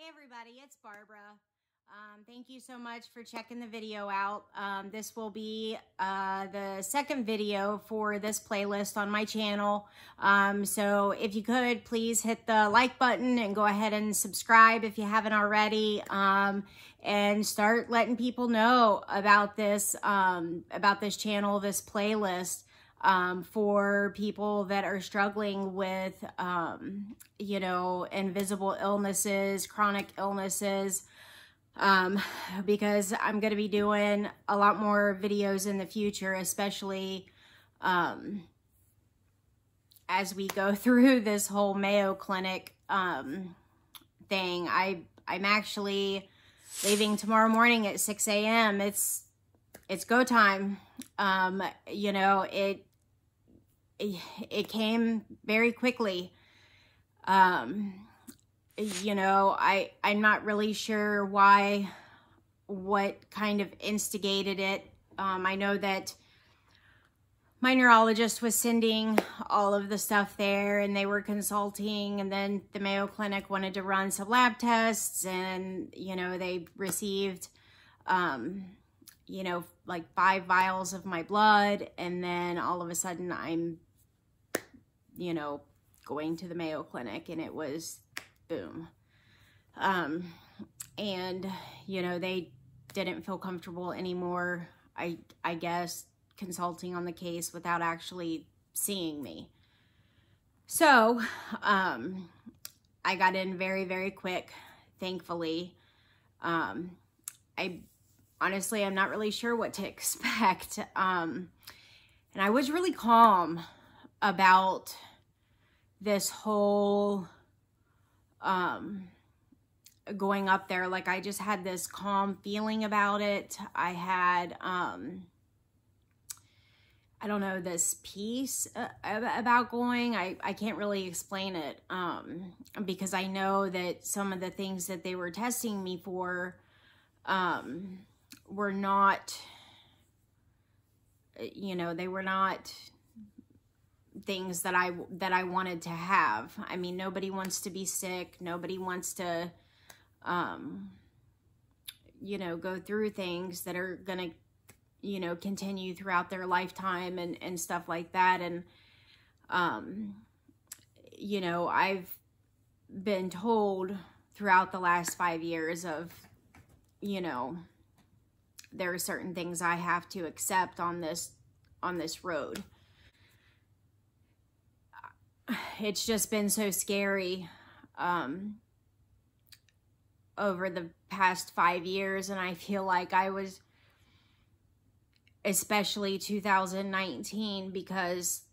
Hey everybody, it's Barbara. Thank you so much for checking the video out. This will be the second video for this playlist on my channel. So if you could, please hit the like button and go ahead and subscribe if you haven't already. And start letting people know about this channel, this playlist. For people that are struggling with, you know, invisible illnesses, chronic illnesses, because I'm going to be doing a lot more videos in the future, especially, as we go through this whole Mayo Clinic, thing. I'm actually leaving tomorrow morning at 6 a.m. It's go time. You know, it came very quickly. You know, I'm not really sure what kind of instigated it. I know that my neurologist was sending all of the stuff there and they were consulting, and then the Mayo Clinic wanted to run some lab tests, and, you know, they received, you know, like 5 vials of my blood, and then all of a sudden I'm, you know, going to the Mayo Clinic, and it was boom. And, you know, they didn't feel comfortable anymore, I guess, consulting on the case without actually seeing me. So, I got in very, very quick, thankfully. Honestly, I'm not really sure what to expect. And I was really calm about this whole going up there. Like, I just had this calm feeling about it. I had, I don't know, this peace about going. I can't really explain it, because I know that some of the things that they were testing me for were not, you know, they were not things that I wanted to have. I mean, nobody wants to be sick. Nobody wants to, you know, go through things that are gonna, you know, continue throughout their lifetime and stuff like that. And, you know, I've been told throughout the last 5 years of, you know, there are certain things I have to accept on this road. It's just been so scary over the past 5 years, and I feel like I was, especially 2019, because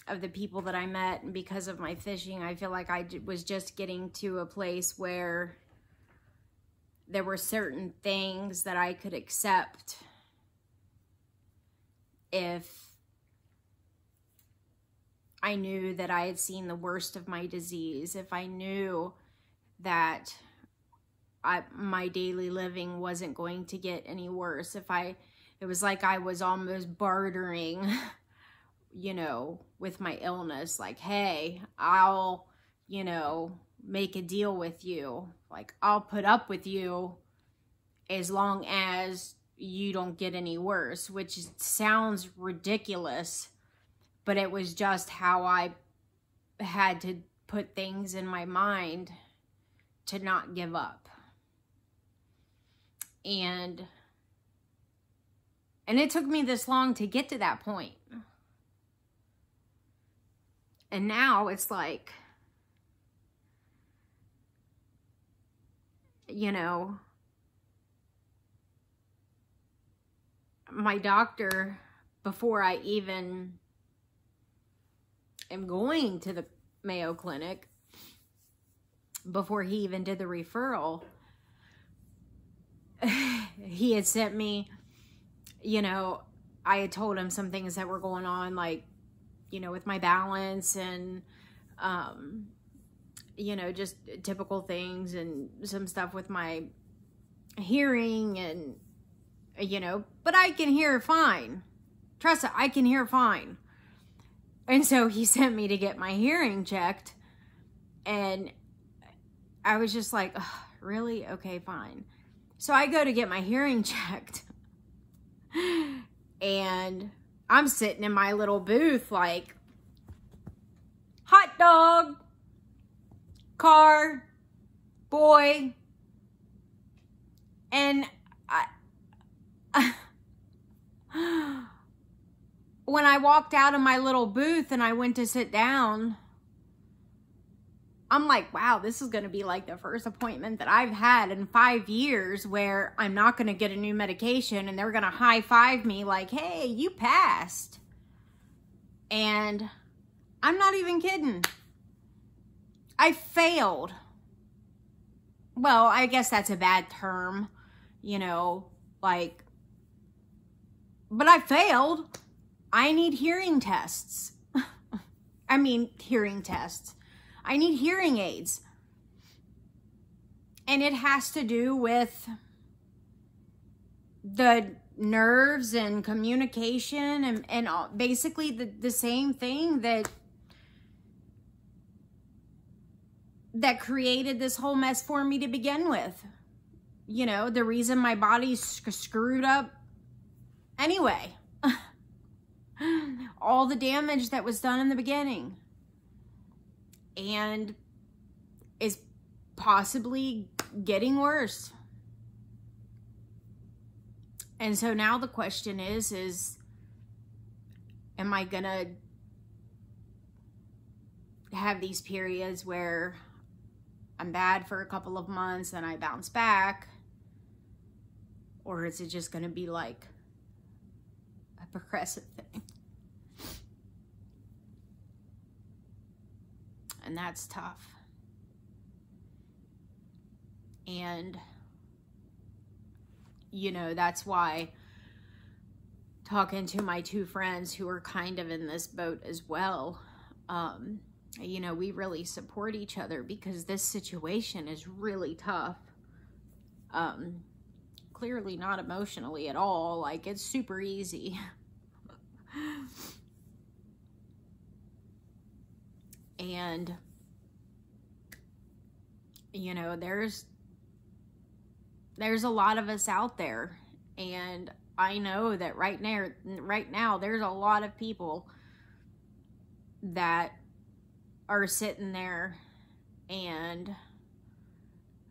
of the people that I met and because of my fishing, I feel like I was just getting to a place where there were certain things that I could accept if I knew that I had seen the worst of my disease, if I knew that my daily living wasn't going to get any worse, it was like I was almost bartering, you know, with my illness. Like, hey, I'll, you know, make a deal with you. Like, I'll put up with you as long as you don't get any worse, which sounds ridiculous, but it was just how I had to put things in my mind to not give up. And it took me this long to get to that point. And now it's like, you know, my doctor, before I even am going to the Mayo Clinic, before he even did the referral, he had sent me, you know, I had told him some things that were going on, like, you know, with my balance and, you know, just typical things, and some stuff with my hearing, and, you know, but I can hear fine. Trust it, I can hear fine. And so he sent me to get my hearing checked, and I was just like, ugh, really? Okay, fine. So I go to get my hearing checked. And I'm sitting in my little booth like, hot dog, car, boy. And when I walked out of my little booth and I went to sit down, I'm like, wow, this is going to be like the first appointment that I've had in 5 years where I'm not going to get a new medication and they're going to high five me like, hey, you passed. And I'm not even kidding. I failed. Well, I guess that's a bad term, you know, like, but I failed. I need hearing tests. Hearing tests. I need hearing aids. And it has to do with the nerves and communication and basically the same thing that created this whole mess for me to begin with. You know, the reason my body's screwed up anyway. All the damage that was done in the beginning. And is possibly getting worse. And so now the question is am I gonna have these periods where I'm bad for a couple of months and I bounce back? Or is it just gonna be like a progressive thing? And that's tough. And, you know, that's why talking to my two friends who are kind of in this boat as well, you know, we really support each other because this situation is really tough. Clearly not emotionally at all. Like, it's super easy. And, you know, there's a lot of us out there. And I know that right now, there's a lot of people that are sitting there and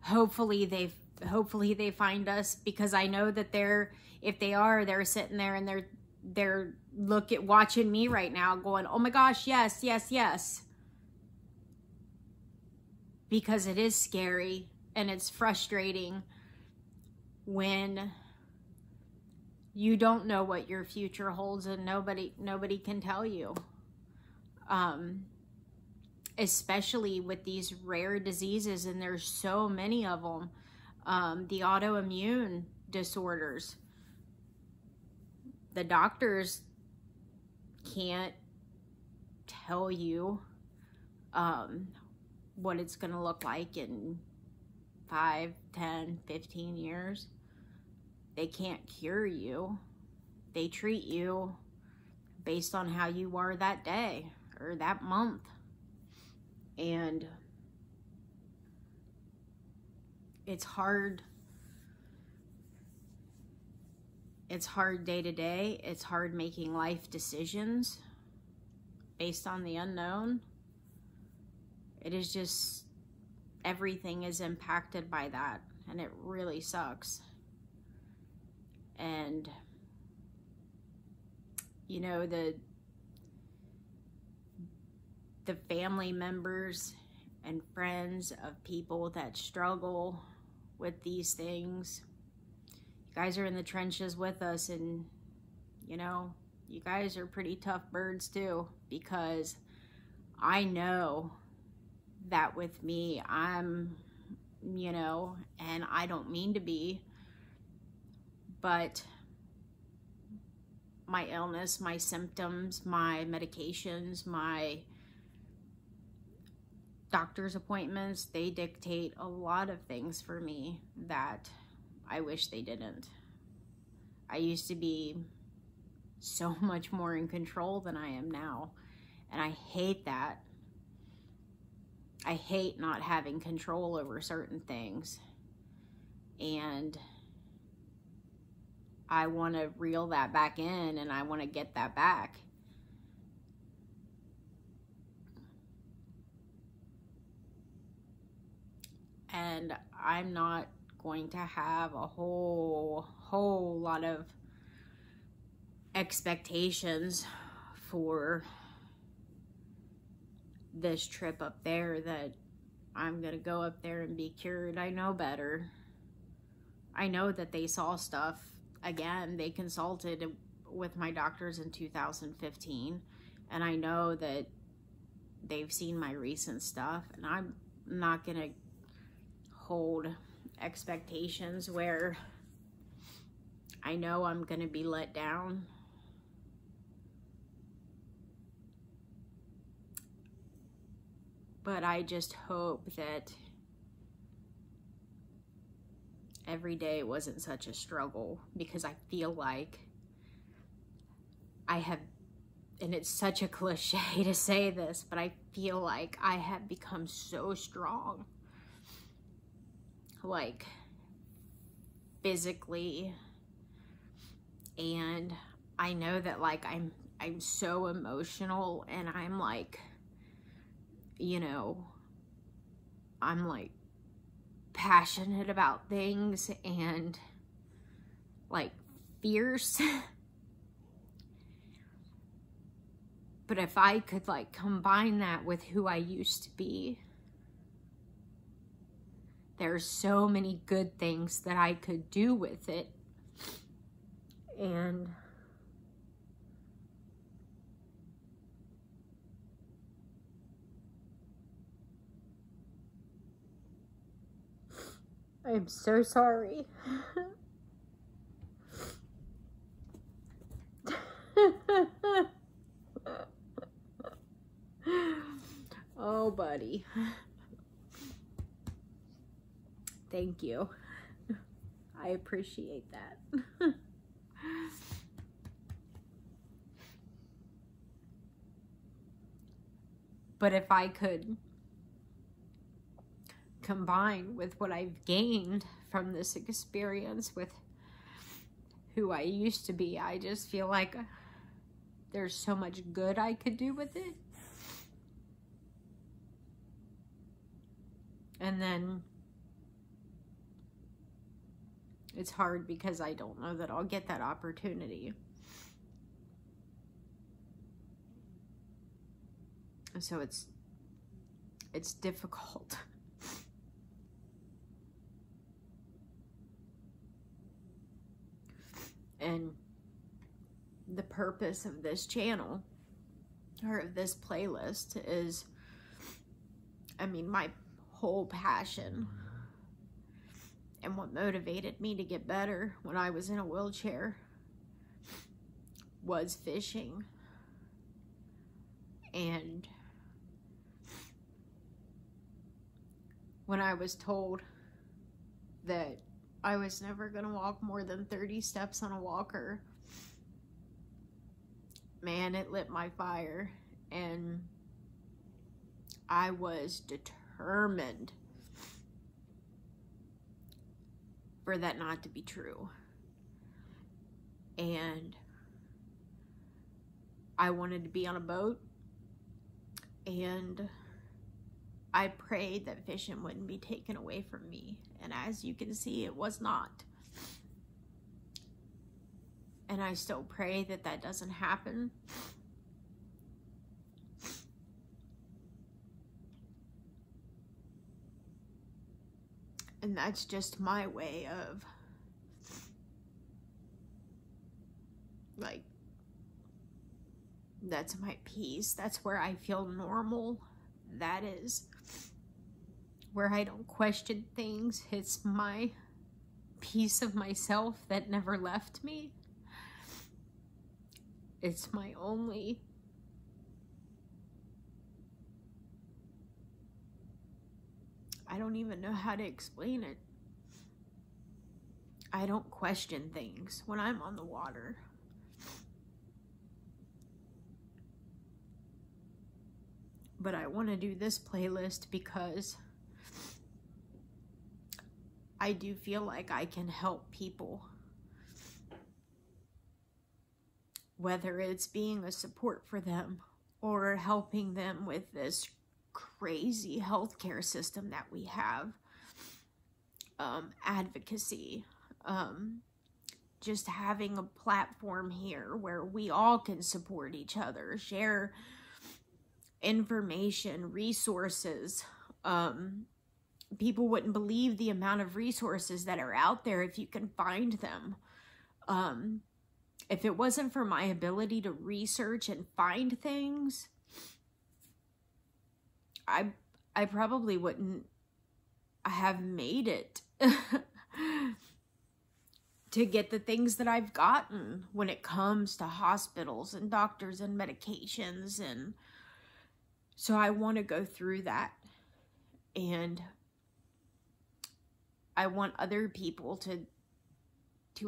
hopefully they find us, because I know that they're sitting there and they're watching me right now going, oh my gosh, yes, yes, yes. Because it is scary and it's frustrating when you don't know what your future holds and nobody can tell you. Especially with these rare diseases, and there's so many of them. The autoimmune disorders. The doctors can't tell you what it's going to look like in 5, 10, 15 years. They can't cure you. They treat you based on how you are that day or that month. And it's hard. It's hard day to day. It's hard making life decisions based on the unknown. It is just, everything is impacted by that, and it really sucks. And, you know, the family members and friends of people that struggle with these things, you guys are in the trenches with us, and, you know, you guys are pretty tough birds too, because I know that with me, I'm, you know, and I don't mean to be, but my illness, my symptoms, my medications, my doctor's appointments, they dictate a lot of things for me that I wish they didn't. I used to be so much more in control than I am now, and I hate that. I hate not having control over certain things. And I want to reel that back in, and I want to get that back. And I'm not going to have a whole lot of expectations for this trip up there, that I'm gonna go up there and be cured. I know better. I know that they saw stuff. Again, they consulted with my doctors in 2015, and I know that they've seen my recent stuff, and I'm not gonna hold expectations where I know I'm gonna be let down. But I just hope that every day wasn't such a struggle, because I feel like I have, and it's such a cliche to say this, but I feel like I have become so strong, like physically, and I know that like I'm so emotional, and I'm like, you know, I'm like passionate about things and like fierce. But if I could like combine that with who I used to be, there's so many good things that I could do with it. And I'm so sorry. Oh, buddy. Thank you. I appreciate that. But if I could combine with what I've gained from this experience with who I used to be, I just feel like there's so much good I could do with it. And then it's hard because I don't know that I'll get that opportunity. So it's difficult. And the purpose of this channel, or of this playlist, is, I mean, my whole passion and what motivated me to get better when I was in a wheelchair was fishing. And when I was told that I was never going to walk more than 30 steps on a walker, man, it lit my fire. And I was determined for that not to be true. And I wanted to be on a boat, and I prayed that fishing wouldn't be taken away from me. And as you can see, it was not. And I still pray that that doesn't happen. And that's just my way of, like, that's my peace. That's where I feel normal. That is where I don't question things. It's my piece of myself that never left me. It's my only I don't even know how to explain it. I don't question things when I'm on the water. But I want to do this playlist because I do feel like I can help people. Whether it's being a support for them or helping them with this crazy healthcare system that we have. Advocacy. Just having a platform here where we all can support each other, share information, resources. People wouldn't believe the amount of resources that are out there if you can find them. If it wasn't for my ability to research and find things, I probably wouldn't have made it to get the things that I've gotten when it comes to hospitals and doctors and medications. And so I want to go through that, and I want other people to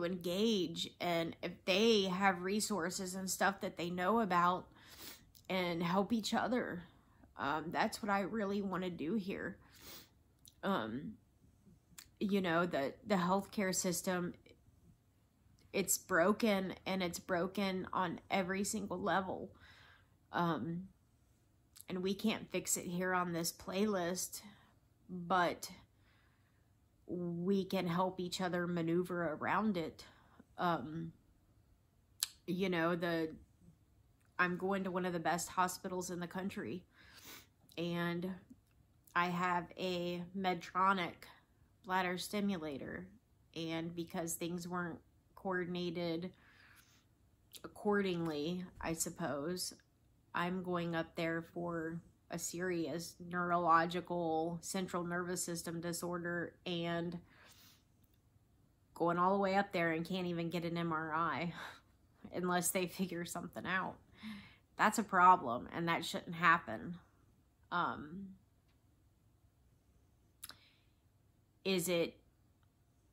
engage, and if they have resources and stuff that they know about, and help each other. That's what I really want to do here. You know, the healthcare system, it's broken, and it's broken on every single level. And we can't fix it here on this playlist, but we can help each other maneuver around it. You know, I'm going to one of the best hospitals in the country, and I have a Medtronic bladder stimulator, and because things weren't coordinated accordingly, I suppose, I'm going up there for a serious neurological central nervous system disorder, and going all the way up there and can't even get an MRI unless they figure something out. That's a problem, and that shouldn't happen. Is it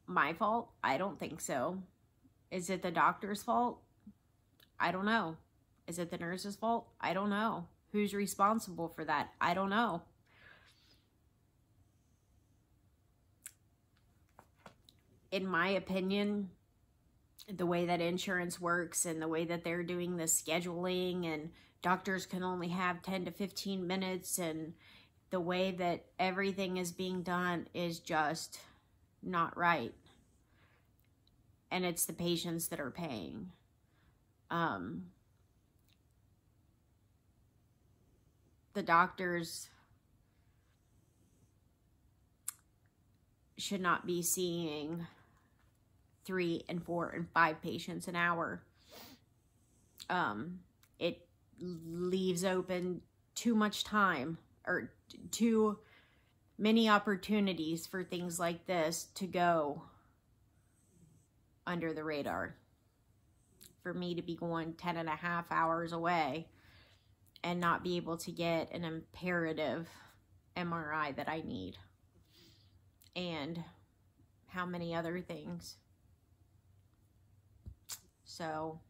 my fault? I don't think so. Is it the doctor's fault? I don't know. Is it the nurse's fault? I don't know. Who's responsible for that? I don't know. In my opinion, the way that insurance works and the way that they're doing the scheduling, and doctors can only have 10 to 15 minutes, and the way that everything is being done is just not right. And it's the patients that are paying. The doctors should not be seeing 3 and 4 and 5 patients an hour. It leaves open too much time, or too many opportunities for things like this to go under the radar. For me to be going 10.5 hours away and not be able to get an imperative MRI that I need. And how many other things. So,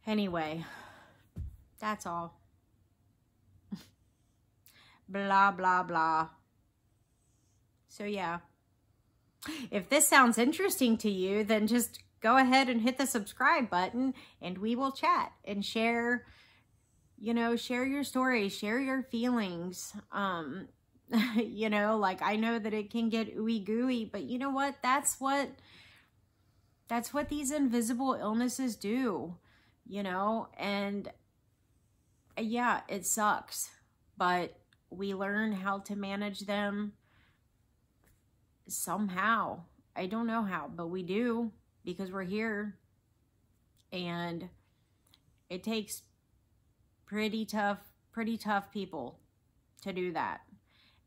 anyway, that's all. Blah, blah, blah. So, yeah. If this sounds interesting to you, then just go ahead and hit the subscribe button, and we will chat and share, you know, share your stories, share your feelings. You know, like, I know that it can get ooey gooey, but you know what? That's what these invisible illnesses do, you know? And yeah, it sucks, but we learn how to manage them somehow. I don't know how, but we do, because we're here. And it takes pretty tough people to do that.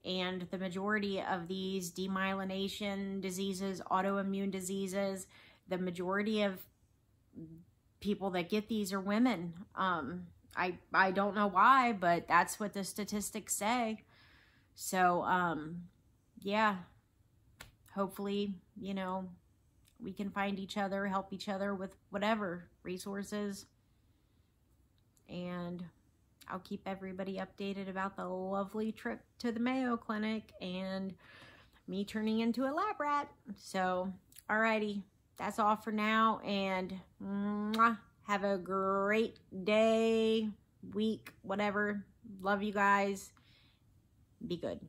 And the majority of these demyelination diseases, autoimmune diseases, the majority of people that get these are women. I don't know why, but that's what the statistics say. So, yeah, hopefully, you know, we can find each other, help each other with whatever resources. And I'll keep everybody updated about the lovely trip to the Mayo Clinic and me turning into a lab rat. So, alrighty, that's all for now, and have a great day, week, whatever. Love you guys. Be good.